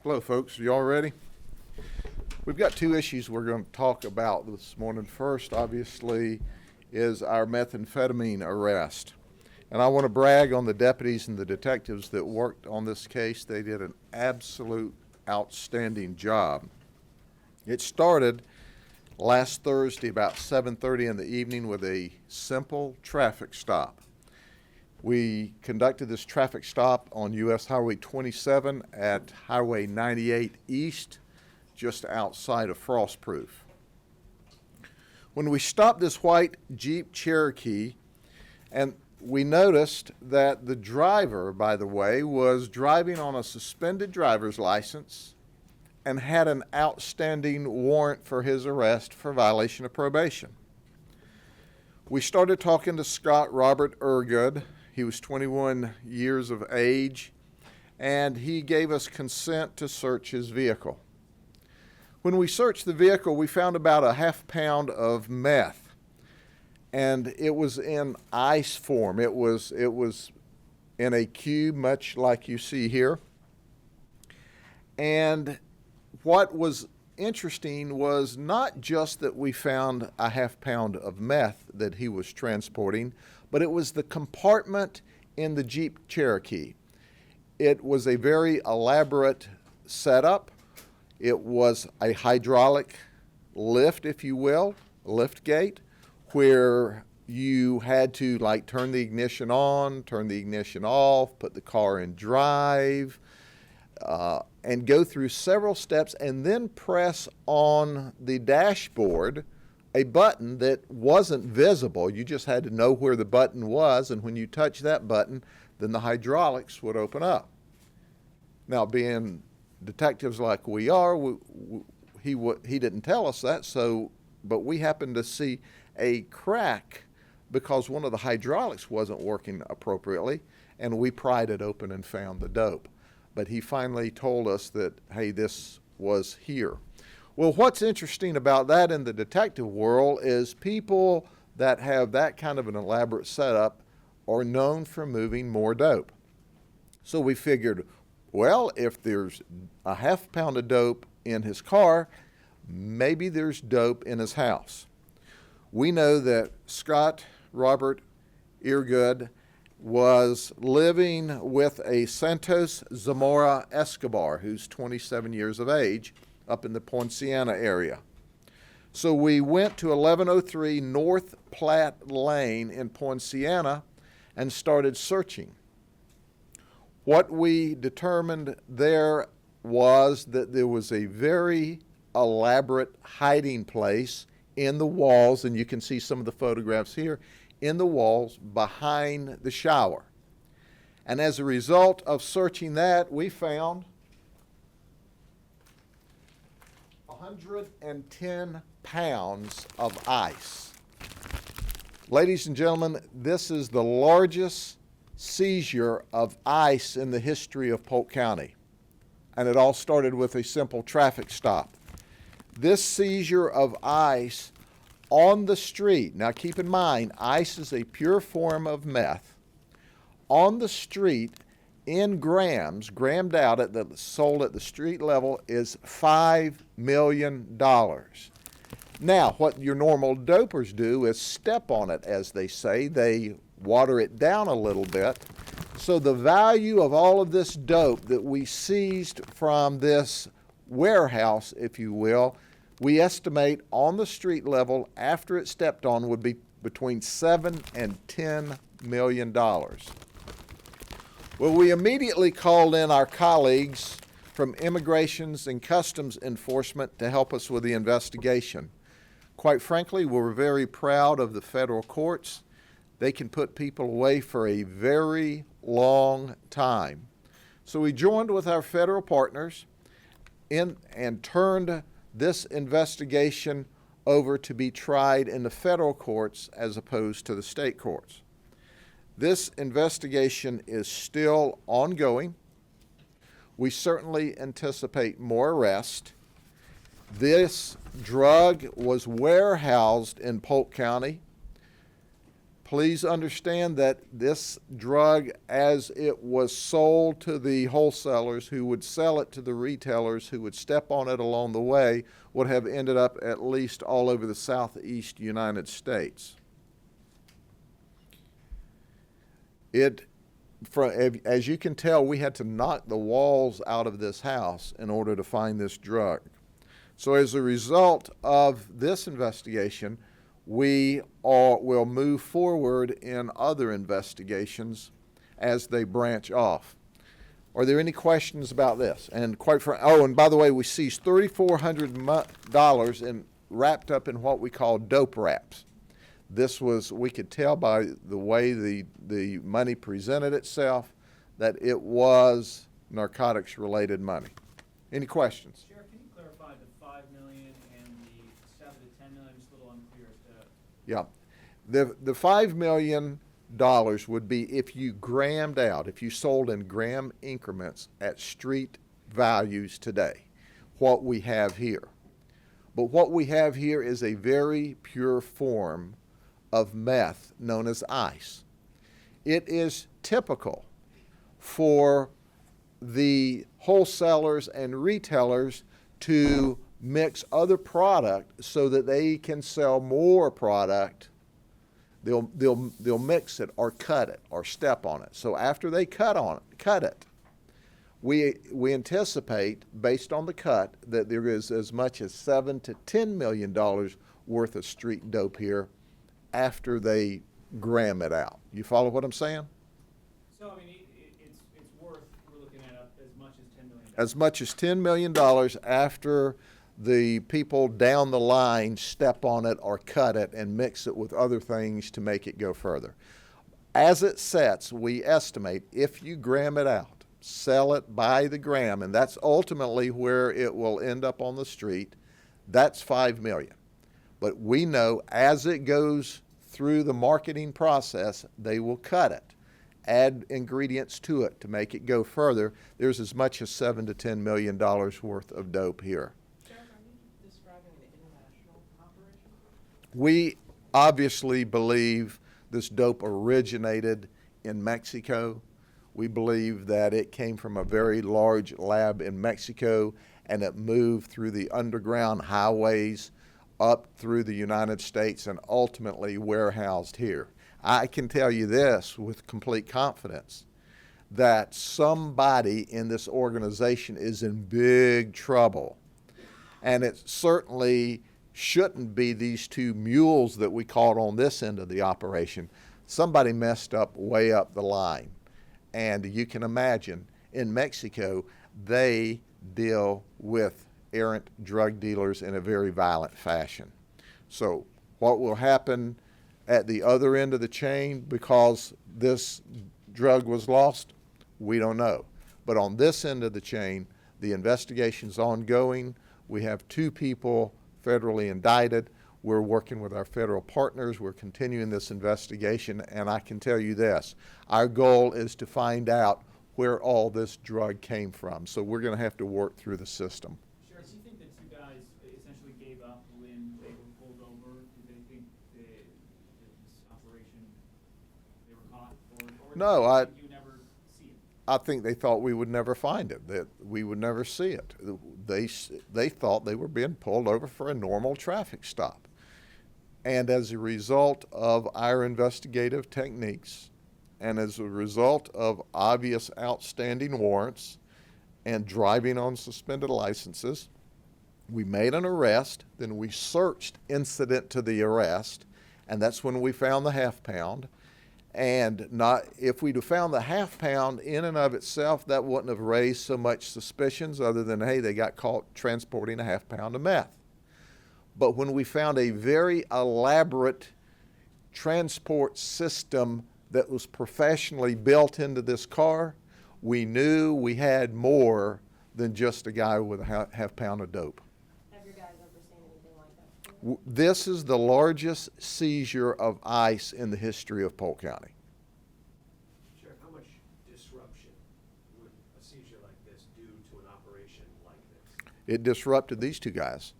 Hello, folks. Are you all ready? We've got two issues we're going to talk about this morning. First, obviously, is our methamphetamine arrest. And I want to brag on the deputies and the detectives that worked on this case. They did an absolute outstanding job. It started last Thursday about 7:30 in the evening with a simple traffic stop. We conducted this traffic stop on U.S. Highway 27 at Highway 98 East, just outside of Frostproof. When we stopped this white Jeep Cherokee, and we noticed that the driver, by the way, was driving on a suspended driver's license and had an outstanding warrant for his arrest for violation of probation. We started talking to Scott Robert Eargood. He was 21 years of age, and he gave us consent to search his vehicle. When we searched the vehicle, we found about a half pound of meth, and it was in ice form. It was in a cube, much like you see here. And what was interesting was not just that we found a half pound of meth that he was transporting, but it was the compartment in the Jeep Cherokee. It was a very elaborate setup. It was a hydraulic lift, if you will, lift gate, where you had to like turn the ignition on, turn the ignition off, put the car in drive, and go through several steps and then press on the dashboard a button that wasn't visible. You just had to know where the button was, and when you touch that button, then the hydraulics would open up. Now, being detectives like we are, he didn't tell us that, but we happened to see a crack because one of the hydraulics wasn't working appropriately, and we pried it open and found the dope. But he finally told us that, hey, this was here. Well, what's interesting about that in the detective world is people that have that kind of an elaborate setup are known for moving more dope. So we figured, well, if there's a half pound of dope in his car, maybe there's dope in his house. We know that Scott Robert Eargood was living with a Santos Zamora-Escobar, who's 27 years of age, up in the Poinciana area. So we went to 1103 North Platte Lane in Poinciana and started searching. What we determined there was that there was a very elaborate hiding place in the walls, and you can see some of the photographs here, in the walls behind the shower. And as a result of searching that, we found 110 pounds of ice. Ladies and gentlemen, this is the largest seizure of ice in the history of Polk County. And it all started with a simple traffic stop. This seizure of ice on the street, now keep in mind, ice is a pure form of meth, on the street in grams, grammed out sold at the street level, is $5 million. Now, what your normal dopers do is step on it, as they say. They water it down a little bit. So the value of all of this dope that we seized from this warehouse, if you will, we estimate on the street level after it stepped on would be between $7 and $10 million. Well, we immediately called in our colleagues from Immigrations and Customs Enforcement to help us with the investigation. Quite frankly, we're very proud of the federal courts. They can put people away for a very long time. So we joined with our federal partners and turned this investigation over to be tried in the federal courts as opposed to the state courts. This investigation is still ongoing. We certainly anticipate more arrests. This drug was warehoused in Polk County. Please understand that this drug, as it was sold to the wholesalers who would sell it to the retailers who would step on it along the way, would have ended up at least all over the southeast United States. As you can tell, we had to knock the walls out of this house in order to find this drug. So as a result of this investigation, we will move forward in other investigations as they branch off. Are there any questions about this? And and by the way, we seized $3,400 wrapped up in what we call dope wraps. This was, we could tell by the way the money presented itself that it was narcotics related money. Any questions? Sheriff, can you clarify the $5 million and the $7 to $10 million? Just a little unclear as to. Yeah. The $5 million would be if you grammed out, if you sold in gram increments at street values today, what we have here. But what we have here is a very pure form of meth known as ice. It is typical for the wholesalers and retailers to mix other product so that they can sell more product. They'll mix it or cut it or step on it. So after they cut it, we anticipate, based on the cut, that there is as much as $7 to $10 million worth of street dope here after they gram it out. You follow what I'm saying? So I mean, it's worth, we're looking at as much as $10 million. As much as $10 million after the people down the line step on it or cut it and mix it with other things to make it go further. As it sets, we estimate if you gram it out, sell it by the gram, and that's ultimately where it will end up on the street, that's $5 million. But we know as it goes through the marketing process, they will cut it, add ingredients to it to make it go further. There's as much as $7 to $10 million worth of dope here. Sheriff, are you describing an international operation? We obviously believe this dope originated in Mexico. We believe that it came from a very large lab in Mexico and it moved through the underground highways up through the United States and ultimately warehoused here. I can tell you this with complete confidence, that somebody in this organization is in big trouble. And it certainly shouldn't be these two mules that we caught on this end of the operation. Somebody messed up way up the line. And you can imagine, in Mexico, they deal with errant drug dealers in a very violent fashion. So what will happen at the other end of the chain because this drug was lost, we don't know. But on this end of the chain, the investigation's ongoing. We have 2 people federally indicted. We're working with our federal partners. We're continuing this investigation, and I can tell you this, our goal is to find out where all this drug came from. So we're going to have to work through the system. Sheriff, do you think the 2 guys essentially gave up when they were pulled over? Did they think that this operation, they were caught? Or No, did you never see it? I think they thought we would never find it, that we would never see it. They thought they were being pulled over for a normal traffic stop. And as a result of our investigative techniques, and as a result of obvious outstanding warrants and driving on suspended licenses, we made an arrest, then we searched incident to the arrest, and that's when we found the half pound. And if we'd have found the half pound in and of itself, that wouldn't have raised so much suspicions other than, hey, they got caught transporting a half pound of meth. But when we found a very elaborate transport system that was professionally built into this car, we knew we had more than just a guy with a half pound of dope. Have your guys ever seen anything like that? This is the largest seizure of ice in the history of Polk County. Sheriff, how much disruption would a seizure like this do to an operation like this? It disrupted these 2 guys.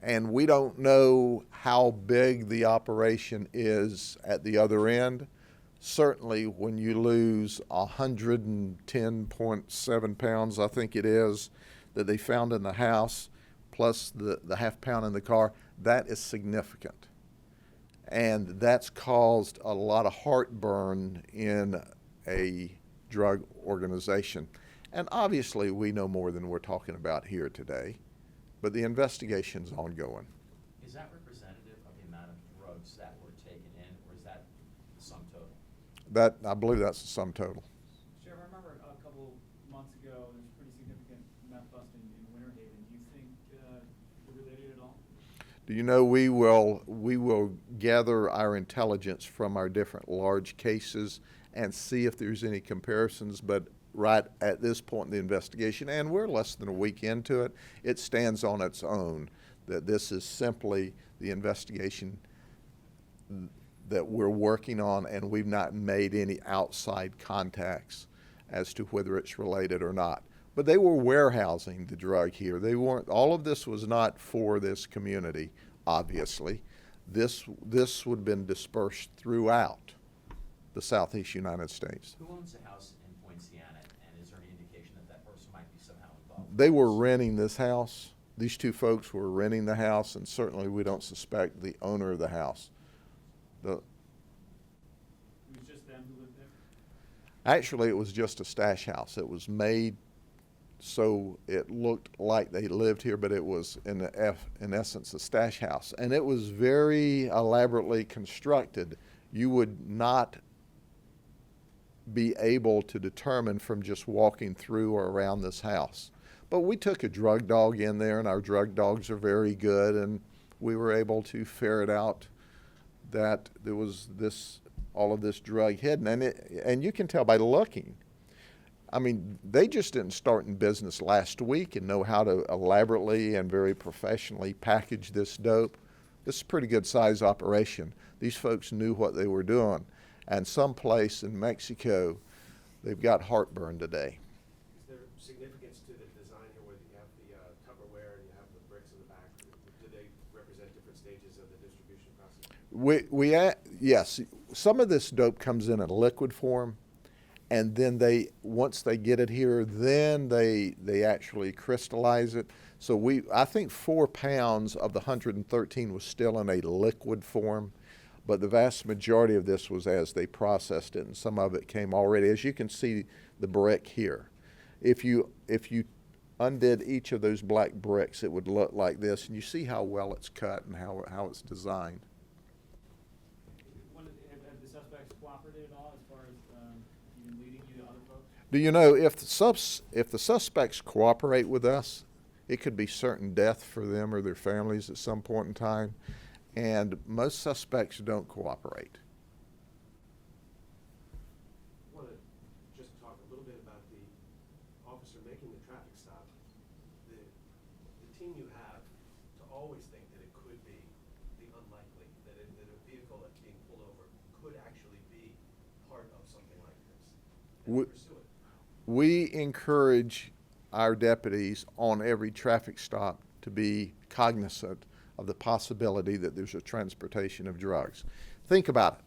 And we don't know how big the operation is at the other end. Certainly, when you lose 110.7 pounds, I think it is, that they found in the house, plus the half pound in the car, that is significant. And that's caused a lot of heartburn in a drug organization. And obviously, we know more than we're talking about here today, but the investigation's ongoing. Is that representative of the amount of drugs that were taken in, or is that the sum total? That, I believe that's the sum total. Sheriff, I remember a couple months ago, there was pretty significant meth bust in Winter Haven. Do you think they're related at all? Do you know, we will gather our intelligence from our different large cases and see if there's any comparisons, but right at this point in the investigation, and we're less than a week into it, it stands on its own that this is simply the investigation that we're working on, and we've not made any outside contacts as to whether it's related or not. But they were warehousing the drug here. They weren't, all of this was not for this community, obviously. This would have been dispersed throughout the southeast United States. Who owns the house in Poinciana, and is there any indication that that person might be somehow involved? They were renting this house. These two folks were renting the house, and certainly we don't suspect the owner of the house. It was just them who lived there? Actually, it was just a stash house. It was made so it looked like they lived here, but it was in essence a stash house. And it was very elaborately constructed. You would not be able to determine from just walking through or around this house. But we took a drug dog in there, and our drug dogs are very good, and we were able to ferret out that there was all of this drug hidden. And you can tell by looking. I mean, they just didn't start in business last week and know how to elaborately and very professionally package this dope. This is a pretty good size operation. These folks knew what they were doing. And someplace in Mexico, they've got heartburn today. Is there significance to the design here, where you have the Tupperware and you have the bricks in the back? Do they represent different stages of the distribution process? Yes, some of this dope comes in a liquid form, and then once they get it here, then they actually crystallize it. So I think 4 pounds of the 113 was still in a liquid form, but the vast majority of this was as they processed it, and some of it came already. As you can see, the brick here. If you undid each of those black bricks, it would look like this, and you see how well it's cut and how it's designed. Have the suspects cooperated at all as far as even leading you to other folks? Do you know, if the suspects cooperate with us, it could be certain death for them or their families at some point in time, and most suspects don't cooperate. I want to just talk a little bit about the officer making the traffic stop. The team you have to always think that it could be the unlikely, that a vehicle that's being pulled over could actually be part of something like this, and pursue it. We encourage our deputies on every traffic stop to be cognizant of the possibility that there's a transportation of drugs. Think about it.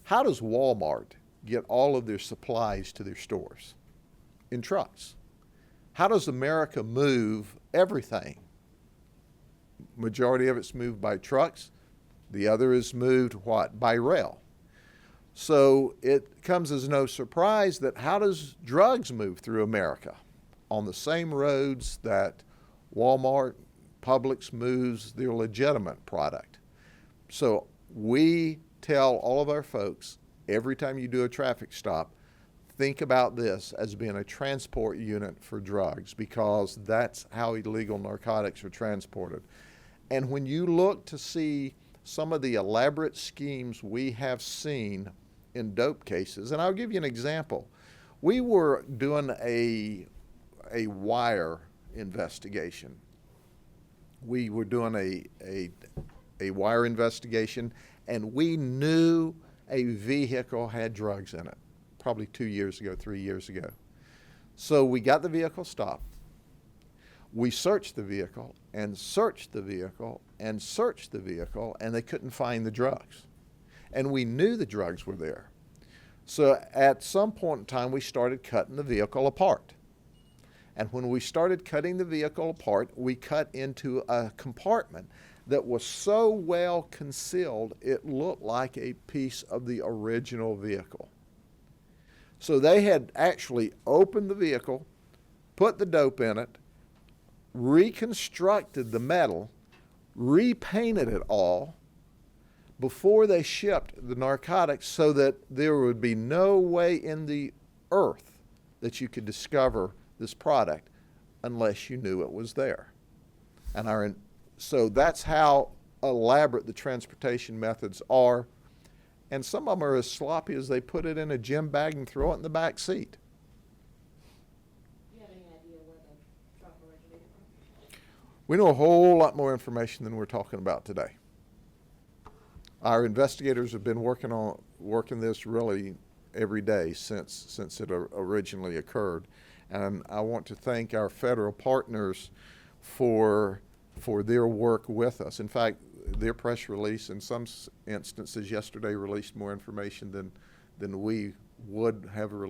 How does Walmart get all of their supplies to their stores? In trucks. How does America move everything? Majority of it's moved by trucks. The other is moved what? By rail. So it comes as no surprise that how does drugs move through America? On the same roads that Walmart, Publix moves their legitimate product. So we tell all of our folks, every time you do a traffic stop, think about this as being a transport unit for drugs, because that's how illegal narcotics are transported. And when you look to see some of the elaborate schemes we have seen in dope cases, and I'll give you an example. We were doing a wire investigation. We were doing a wire investigation, and we knew a vehicle had drugs in it, probably 2 years ago, 3 years ago. So we got the vehicle stopped. We searched the vehicle and searched the vehicle and searched the vehicle, and they couldn't find the drugs. And we knew the drugs were there. So at some point in time, we started cutting the vehicle apart. And when we started cutting the vehicle apart, we cut into a compartment that was so well concealed, it looked like a piece of the original vehicle. So they had actually opened the vehicle, put the dope in it, reconstructed the metal, repainted it all before they shipped the narcotics, so that there would be no way in the earth that you could discover this product unless you knew it was there. And so that's how elaborate the transportation methods are. And some of them are as sloppy as they put it in a gym bag and throw it in the back seat. Do you have any idea where the truck originated from? We know a whole lot more information than we're talking about today. Our investigators have been working this really every day since it originally occurred. And I want to thank our federal partners for their work with us. In fact, their press release in some instances yesterday released more information than we would have released